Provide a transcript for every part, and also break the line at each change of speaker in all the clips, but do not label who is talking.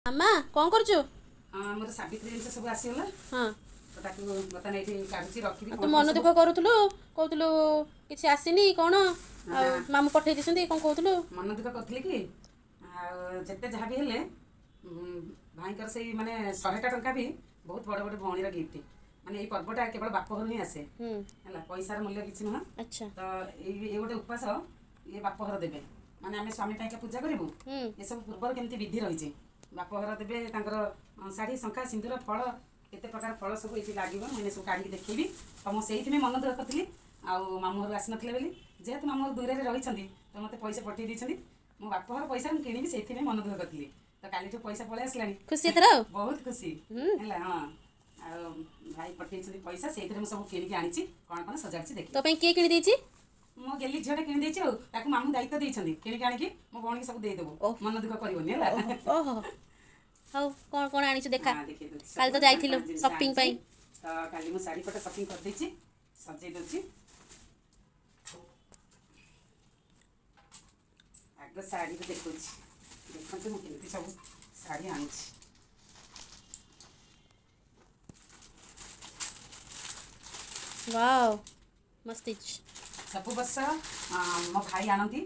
ମାମା କଣ କରୁଛୁ?
ଆମର ସାବିତ୍ରୀ ଜିନିଷ ସବୁ ଆସିଗଲା
ହଁ
ତ ତାକୁ ବର୍ତ୍ତମାନ ଏଇଠି କାଢୁଛି ରଖିବି।
ତୁ
କ'ଣ କ'ଣ
ମନ
ସବୁ
ଦୁଃଖ କରୁଥିଲୁ, କହୁଥିଲୁ କିଛି ଆସିନି କଣ, ଆଉ
ନା,
ମାମୁଁ ପଠେଇ ଦେଇଛନ୍ତି କଣ କହୁଥିଲୁ?
ମନ ଦୁଃଖ କରିଥିଲି କି ଆଉ ଯେତେ ଯାହା ବି ହେଲେ ଭାଇଙ୍କର ସେଇ ମାନେ 100ଟା ଟଙ୍କା ବି ବହୁତ ବଡ଼ ବଡ଼ ଭଉଣୀର ଗିଫ୍ଟ। ମାନେ ଏଇ ପର୍ବଟା କେବଳ ବାପ ଘରୁ ହିଁ ଆସେ ହେଲା, ପଇସାର ମୂଲ୍ୟ କିଛି ନୁହଁ।
ଆଚ୍ଛା
ତ ଏଇ ଗୋଟେ ଉପାସ ଇଏ ବାପ ଘର ଦେବେ, ମାନେ ଆମେ ସ୍ୱାମୀ ପାଇଁକା ପୂଜା କରିବୁ। ଏସବୁ ପୂର୍ବରୁ କେମିତି ବିଧି ରହିଛି, ବାପ ଘର ଦେବେ ତାଙ୍କର ଶାଢ଼ୀ ଶଙ୍ଖା ସିନ୍ଦୁର ଫଳ, କେତେ ପ୍ରକାର ଫଳ ସବୁ ଏଇଠି ଲାଗିବ। ମୁଁ ଏନେ ସବୁ କାଢ଼ିକି ଦେଖେଇବି। ତ ମୁଁ ସେଇଥିପାଇଁ ମନ ଦୁଃଖ କରିଥିଲି ଆଉ ମାମୁଁ ଘରୁ ଆସିନଥିଲେ ବୋଲି। ଯେହେତୁ ମାମୁଁ ଘର ଦୂରରେ ରହିଛନ୍ତି ତ ମୋତେ ପଇସା ପଠେଇ ଦେଇଛନ୍ତି। ମୋ ବାପ ଘର ପଇସା ମୁଁ କିଣିବି, ସେଇଥିପାଇଁ ମନ ଦୁଃଖ କରିଥିଲି। ତ କାଲିଠୁ ପଇସା ପଳେଇ ଆସିଲାଣି,
ଖୁସି ଏଥର ଆଉ
ବହୁତ ଖୁସି ହେଲା। ହଁ, ଆଉ ଭାଇ ପଠେଇଛନ୍ତି ପଇସା, ସେଇଥିରେ ମୁଁ ସବୁ କିଣିକି ଆଣିଛି। କ'ଣ କ'ଣ ସଜାଡ଼ିଛି ଦେଖି।
ତୋ ପାଇଁ କିଏ କିଣି ଦେଇଛି?
ମୋ ଗେଲି ଝିଅଟା କିଣିଦେଇଛି, ଆଉ ତାକୁ ମାମୁଁ ଦାୟିତ୍ୱ ଦେଇଛନ୍ତି କିଣିକି ଆଣିକି ମୋ ଭଉଣୀକି ସବୁ ଦେଇଦେବୁ। ମନ ଦୁଃଖ କରିବନି ହେଲା।
ଓହୋ, ହଉ କ'ଣ କ'ଣ ଆଣିଛୁ ଦେଖା।
ହଁ, ଦେଖେଇ ଦେଉଛି
କାଲି ତ
ସବୁ
ଯାଇଥିଲୁ
ଜିନିଷ
ସପିଂ
ଆଣିଛି।
ପାଇଁ।
ତ କାଲି ମୁଁ ଶାଢ଼ୀ ପଟା ସପିଂ କରିଦେଇଛି, ସଜେଇ ଦେଉଛି। ଆଗ ଶାଢ଼ୀକୁ ଦେଖଉଛି, ଦେଖନ୍ତୁ ମୁଁ କେମିତି ସବୁ ଶାଢ଼ୀ ଆଣିଛି।
ୱାଓ, ମସ୍ତ ହେଇଛି।
ସବୁ ବର୍ଷ ମୋ ଭାଇ ଆଣନ୍ତି।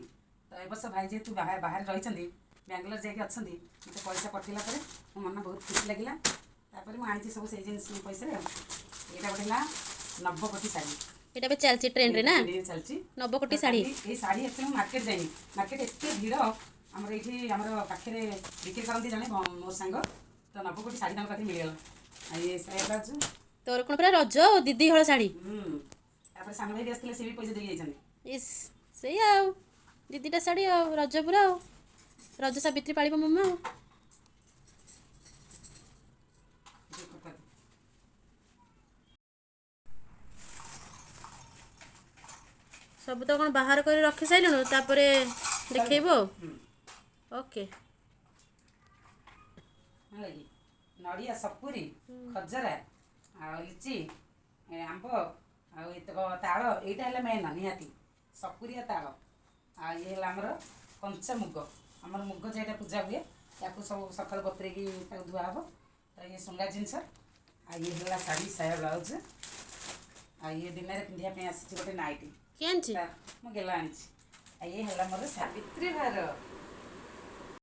ତ ଏ ବର୍ଷ ଭାଇ ଯେହେତୁ ବାହାରେ ରହିଛନ୍ତି, ବାଙ୍ଗାଲୋର ଯାଇକି ଅଛନ୍ତି, ମୋତେ ପଇସା ପଠେଇଲା ପରେ ମୋ ମନ ବହୁତ ଖୁସି ଲାଗିଲା। ତାପରେ ମୁଁ ଆଣିଛି ସବୁ ସେଇ ଜିନିଷ ପଇସାରେ। ଆଉ ଏଇଟା ଗୋଟେ ହେଲା ନବକୋଟି ଶାଢ଼ୀ।
ଏଇଟା ଏବେ ଚାଲିଛି ଟ୍ରେଣ୍ଡରେ ନା,
ଚାଲିଛି
ନବକୋଟି
ତ
ଶାଢ଼ୀ।
ଏଇ ଶାଢ଼ୀ ଏତେ ମୁଁ ମାର୍କେଟ ଯାଇନି, ମାର୍କେଟ ଏତେ ଭିଡ଼। ଆମର ଏଇଠି ଆମର ପାଖରେ ବିକ୍ରି କରନ୍ତି ଜଣେ ମୋ ସାଙ୍ଗ, ତ ନବକୋଟି ଶାଢ଼ୀ ତାଙ୍କ ପାଖରେ ମିଳିଗଲା। ଆଉ ଇଏ ବ୍ଲାଉଜ୍।
ତୋର କ'ଣ ପୁରା ରଜ ଆଉ ଦିଦି ହଳ ଶାଢ଼ୀ?
ତାପରେ ସାନ ଭାଇ ବି ଆସିଥିଲେ, ସେ ବି ପଇସା ଦେଇକି ଯାଇଛନ୍ତି।
ଇସ୍, ସେଇ ଆଉ ଦିଦିଟା ଶାଢ଼ୀ ଆଉ ରଜ ପୁରା ଆଉ ରଜ ସାବିତ୍ରୀ ପାଳିବ ମାମା ଆଉ। ସବୁ ତ କ'ଣ ବାହାର କରି ରଖି ସାରିଲୁଣୁ, ତାପରେ ଦେଖେଇବୁ ଆଉ। ଓକେ।
ହେଲା କି ନଡ଼ିଆ, ସପୁରୀ, ଖଜରା ଆଉ ଲିଚି, ଆମ୍ବ ଆଉ ଏତକ ତାଳ। ଏଇଟା ହେଲା ମେନ୍ ନିହାତି, ସପୁରୀ ଆଉ ତାଳ। ଆଉ ଇଏ ହେଲା ଆମର କଞ୍ଚା ମୁଗ, ଆମର ମୁଗ ଯେଟା ପୂଜା ହୁଏ, ତାକୁ ସବୁ ସକାଳୁ ବତୁରେଇକି ତାକୁ ଧୁଆ ହେବ। ତ ଇଏ ଶୁଙ୍ଗା ଜିନିଷ। ଆଉ ଇଏ ହେଲା ଶାଢ଼ୀ ସାୟା ବ୍ଲାଉଜ୍। ଆଉ ଇଏ ଦିନରେ ପିନ୍ଧିବା ପାଇଁ ଆସିଛି ଗୋଟେ ନାଇଟି,
କିଏ ଆଣିଛି?
ମୁଁ ଗେଲା ଆଣିଛି। ଆଉ ଇଏ ହେଲା ମୋର ସାବିତ୍ରୀ ଭାର।